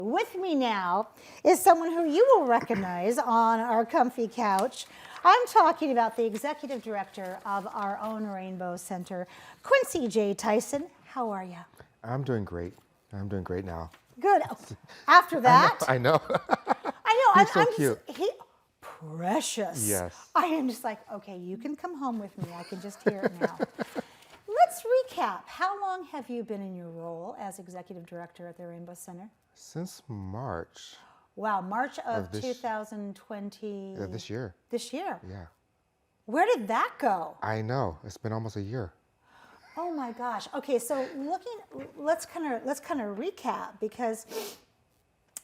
With me now is someone who you will recognize on our comfy couch. I'm talking about the executive director of our own Rainbow Center, Quincy J. Tyson. How are you? I'm doing great. I'm doing great now. Good. After that, I know. I know. He's so cute. Precious. Yes. I am just like, okay, you can come home with me. I can just hear it now. Let's recap. How long have you been in your role as executive director at the Rainbow Center? Since March. Wow, March of this- 2020. This year. This year. Yeah. Where did that go? I know. It's been almost a year. Oh my gosh. Okay, so let's kind of recap, because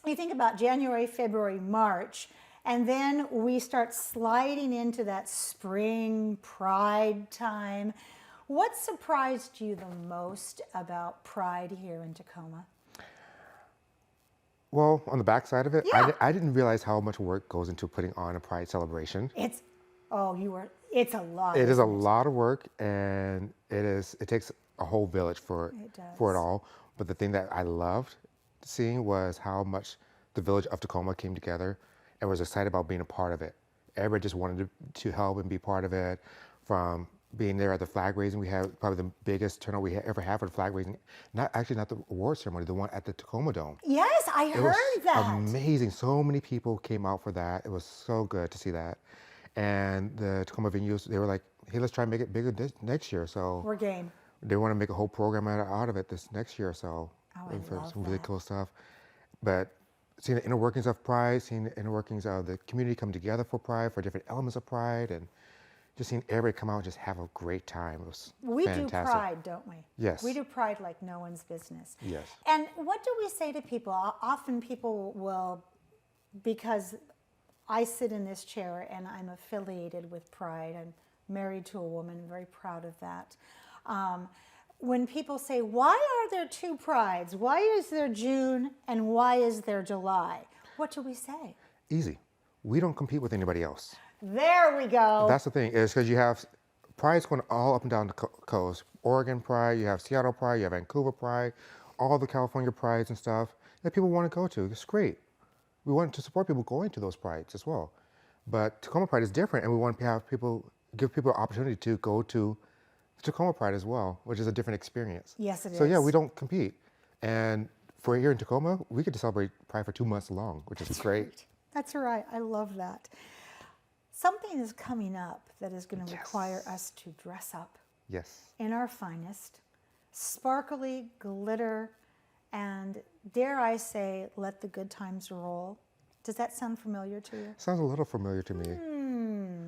you think about January, February, March, and then we start sliding into that spring Pride time. What surprised you the most about Pride here in Tacoma? Well, on the backside of it, Yeah. I didn't realize how much work goes into putting on a Pride celebration. It's a lot. It is a isn't it? lot of work, and it takes a whole village for it all. But the thing that I loved seeing was how much the village of Tacoma came together and was excited about being a part of it. Everybody just wanted to help and be part of it. From being there at the flag raising, we had probably the biggest turnout we ever had for the flag raising. Not the award ceremony, the one at the Tacoma Dome. Yes, I It heard was that. amazing. So many people came out for that. It was so good to see that. And the Tacoma venues, they were like, hey, let's try and make it bigger next year. So We're game. they want to make a whole program out of it this next year. So Oh, I for love some really that. cool stuff. But seeing the inner workings of Pride, seeing the inner workings of the community come together for Pride, for different elements of Pride, and just seeing everybody come out and just have a great time. It was We fantastic. do Pride, don't we? Yes. We do Pride like no one's business. Yes. And what do we say to people? Often people will, because I sit in this chair and I'm affiliated with Pride. I'm married to a woman, very proud of that. When people say, why are there two Prides? Why is there June and why is there July? What do we say? Easy. We don't compete with anybody else. There we go. That's the thing, is because you have Pride's going all up and down the coast. Oregon Pride, you have Seattle Pride, you have Vancouver Pride, all the California Prides and stuff that people want to go to. It's great. We want to support people going to those Prides as well. But Tacoma Pride is different, and we want to give people an opportunity to go to Tacoma Pride as well, which is a different experience. Yes, it So yeah, is. we don't compete. And for here in Tacoma, we get to celebrate Pride for 2 months long, which is great. That's right. I love that. Something is coming up that is going to require us to dress up Yes. in our finest, sparkly, glitter, and dare I say, let the good times roll. Does that sound familiar to you? Sounds a little familiar to me.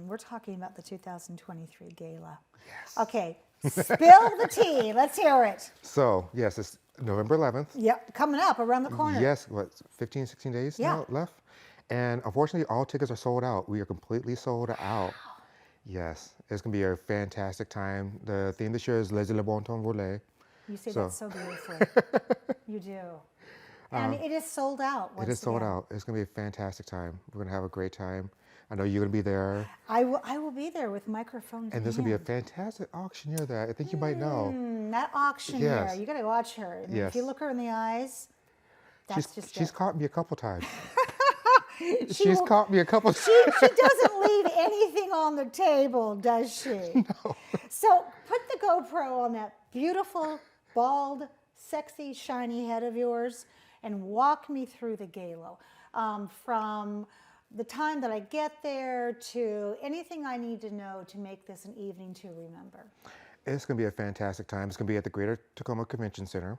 We're talking about the 2023 gala. Yes. Okay, spill the tea. Let's hear it. So yes, it's November 11th. Yep, coming up around the corner. Yes, what, 15, 16 days now left? And unfortunately, all tickets are sold out. We are completely sold out. Yes, it's going to be a fantastic time. The theme this year is Les Le Bon Temps Voler. You say So- that so beautifully. You do. And it is sold out. It is sold again. out. It's going to be a fantastic time. We're going to have a great time. I know you're going to be there. I will be there with microphones. And there's going to be a fantastic auctioneer that I think you might know. That auctioneer. Yes. You got to watch her. And Yes. If you look her in the eyes, that's just She's it. caught me a couple times. She She's will- caught me a couple times. She doesn't leave anything on the table, does she? No. So put the GoPro on that beautiful, bald, sexy, shiny head of yours and walk me through the gala. From the time that I get there to anything I need to know to make this an evening to remember. It's going to be a fantastic time. It's going to be at the Greater Tacoma Convention Center.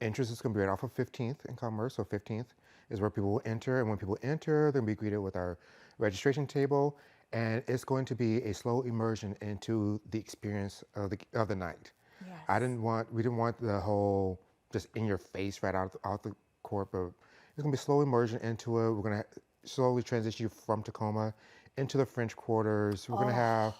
Entrance is going to be right off of 15th in Commerce. So 15th is where people will enter. And when people enter, they're going to be greeted with our registration table. And it's going to be a slow immersion into the experience of the night. Yes. We didn't want the whole just in your face right out the court, but it's going to be slow immersion into it. We're going to slowly transition you from Tacoma into the French Quarters. We're going to have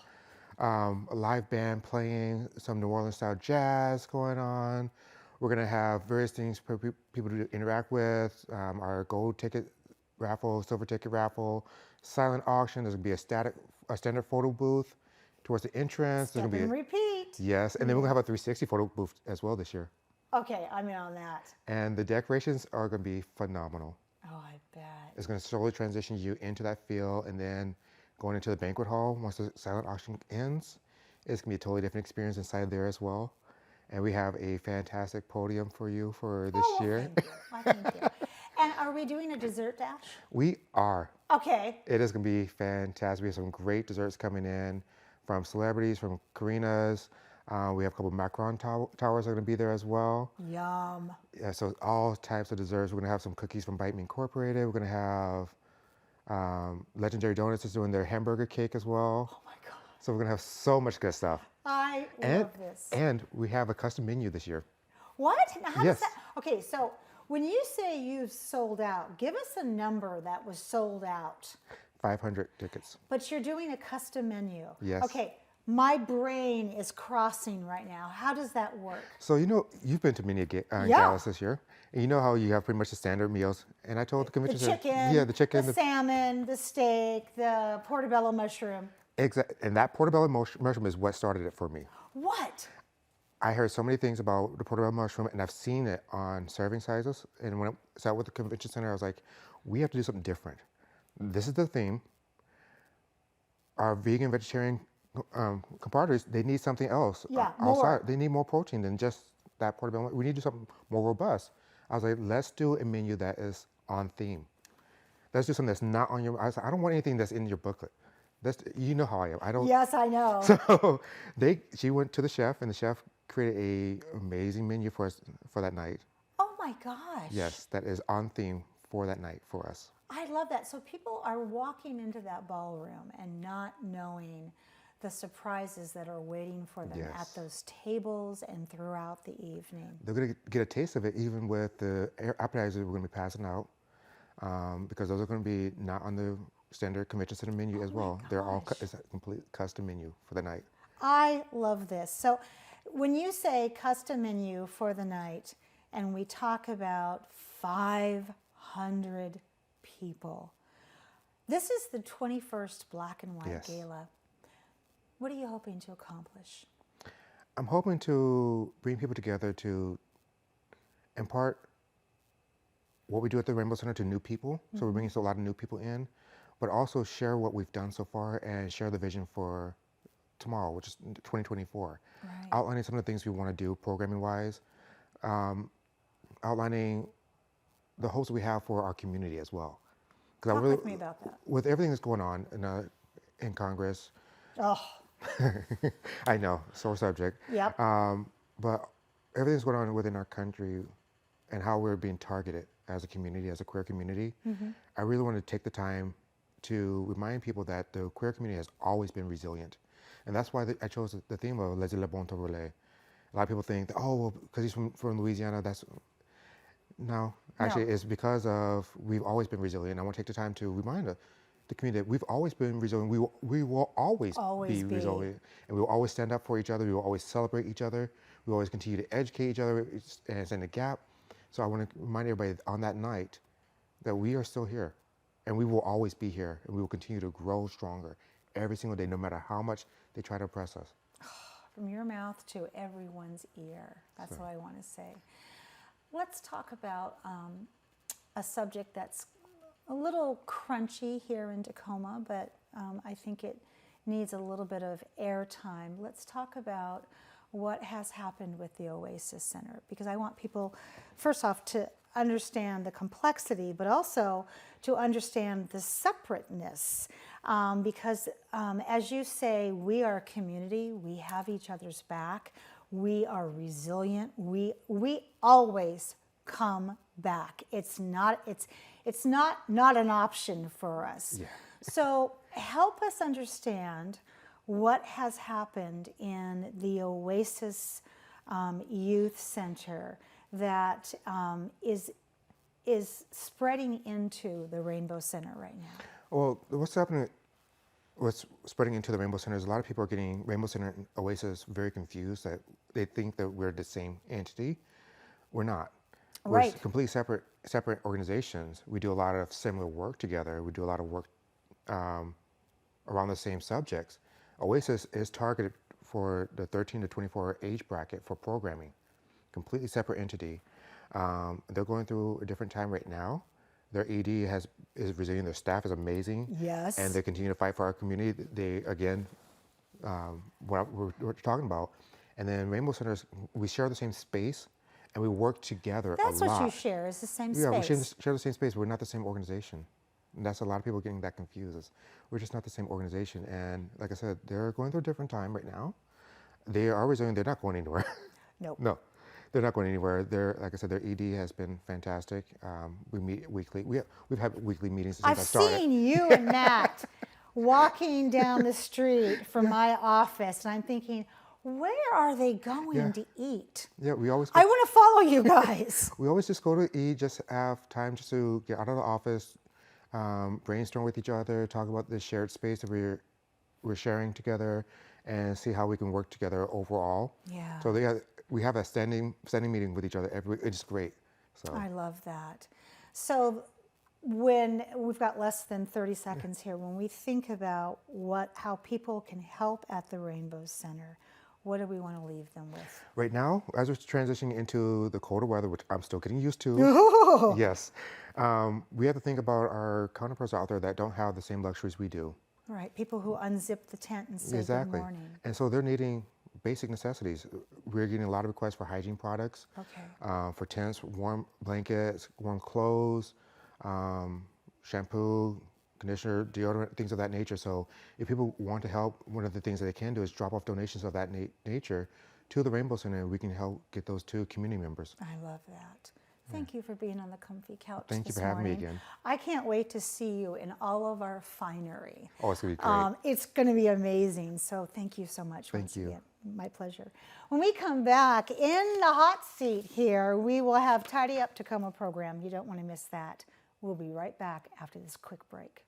a live band playing some New Orleans style jazz going on. We're going to have various things for people to interact with. Our gold ticket raffle, silver ticket raffle, silent auction. There's going to be a standard photo booth towards the entrance. There's Step going to and be repeat. yes, and then we're going to have a 360 photo booth as well this year. Okay, I'm in on that. And the decorations are going to be phenomenal. Oh, I bet. It's going to slowly transition you into that feel, and then going into the banquet hall once the silent auction ends, it's going to be a totally different experience inside there as well. And we have a fantastic podium for you for this Oh, well, year. thank you. Well, thank you. And are we doing a dessert dash? We are. Okay. It is going to be fantastic. We have some great desserts coming in from celebrities, from Karina's. We have a couple of macaron towers are going to be there as well. Yum. Yeah, so all types of desserts. We're going to have some cookies from Bite Me Incorporated. We're going to have Legendary Donuts is doing their hamburger cake as well. Oh my God. So we're going to have so much good stuff. I And, love this. and we have a custom menu this year. What? Now, how Yes. does that? Okay, so when you say you've sold out, give us a number that was sold out. 500 tickets. But you're doing a custom menu. Yes. Okay, my brain is crossing right now. How does that work? So you've been to many galas this year, and you know how you have pretty much the standard meals. And I told the The convention chicken, yeah, the chicken, the salmon, the steak, the portobello mushroom. and that portobello mushroom is what started it for me. What? I heard so many things about the portobello mushroom, and I've seen it on serving sizes. And when I sat with the convention center, I was like, we have to do something different. This is the theme. Our vegan, vegetarian compadres, they need something else Yeah, outside. more. They need more protein than just that portobello. We need to do something more robust. I was like, let's do a menu that is on theme. Let's do something that's not on your. I was like, I don't want anything that's in your booklet. You know how I am. I don't. Yes, I know. So she went to the chef, and the chef created a amazing menu for us for that night. Oh my gosh. Yes, that is on theme for that night for us. I love that. So people are walking into that ballroom and not knowing the surprises that are waiting for them Yes. at those tables and throughout the evening. They're going to get a taste of it, even with the appetizers we're going to be passing out, because those are going to be not on the standard convention center menu as well. They're all it's a complete custom menu for the night. I love this. So when you say custom menu for the night, and we talk about 500 people, this is the 21st Black and White Yes. Gala. What are you hoping to accomplish? I'm hoping to bring people together to impart what we do at the Rainbow Center to new people. So we're bringing a lot of new people in, but also share what we've done so far and share the vision for tomorrow, which is 2024. Right. Outlining some of the things we want to do programming-wise, outlining the hopes we have for our community as well. Talk with me about that. With everything that's going on in Congress, Oh, I know, sore subject. yep. But everything's going on within our country and how we're being targeted as a community, as a queer community. I really want to take the time to remind people that the queer community has always been resilient. And that's why I chose the theme of Les Bon Relais. A lot of people think that, oh, well, because he's from Louisiana, that's... No, actually, it's because of we've always been resilient. I want to take the time to remind the community that we've always been resilient. We will always be resilient, and we will always stand up for each other. We will always celebrate each other. We will always continue to educate each other and stand a gap. So I want to remind everybody on that night that we are still here, and we will always be here, and we will continue to grow stronger every single day, no matter how much they try to oppress us. From your mouth to everyone's ear. That's what I want to say. Let's talk about a subject that's a little crunchy here in Tacoma, but I think it needs a little bit of airtime. Let's talk about what has happened with the Oasis Center, because I want people, first off, to understand the complexity, but also to understand the separateness, because as you say, we are a community, we have each other's back, we are resilient, we always come back. It's not an option for us. Yeah. So help us understand what has happened in the Oasis Youth Center that is spreading into the Rainbow Center right now. Well, what's spreading into the Rainbow Center is a lot of people are getting Rainbow Center and Oasis very confused, that they think that we're the same entity. We're not. Right. We're completely separate organizations. We do a lot of similar work together. We do a lot of work around the same subjects. Oasis is targeted for the 13 to 24 age bracket for programming. completely separate entity. They're going through a different time right now. Their ED is resilient. Their staff is amazing. Yes. And they continue to fight for our community. They, again, what we're talking about. And then Rainbow Centers, we share the same space and we work together That's a lot. what you share, is the same Yeah, we space. share the same space. We're not the same organization. And that's a lot of people getting that confused. We're just not the same organization. And like I said, they're going through a different time right now. They are resilient. They're not going anywhere. Nope. No, they're not going anywhere. Like I said, their ED has been fantastic. We meet weekly. We've had weekly meetings since I I've started. seen you and Matt walking down the street from my office, and I'm thinking, where are they going Yeah. to eat? Yeah, we always I want to follow you guys. we always just go to eat, just have time just to get out of the office, brainstorm with each other, talk about the shared space that we're sharing together, and see how we can work together overall. Yeah. So we have a standing meeting with each other every week. It's great. So I love that. So when we've got less than 30 seconds here, when we think about how people can help at the Rainbow Center, what do we want to leave them with? right now, as we're transitioning into the colder weather, which I'm still getting used to, yes, we have to think about our counterparts out there that don't have the same luxuries we do. Right, people who unzip the tent and say Exactly. good morning. And so they're needing basic necessities. We're getting a lot of requests for hygiene products, Okay. for tents, warm blankets, warm clothes, shampoo, conditioner, deodorant, things of that nature. So if people want to help, one of the things that they can do is drop off donations of that nature to the Rainbow Center, and we can help get those to community members. I love that. Thank you for being on the comfy couch Thank you this for having me morning. again. I can't wait to see you in all of our finery. Oh, it's going to be great. It's going to be amazing. So thank you so much Thank once you. again. My pleasure. When we come back in the hot seat here, we will have Tidy Up Tacoma program. You don't want to miss that. We'll be right back after this quick break.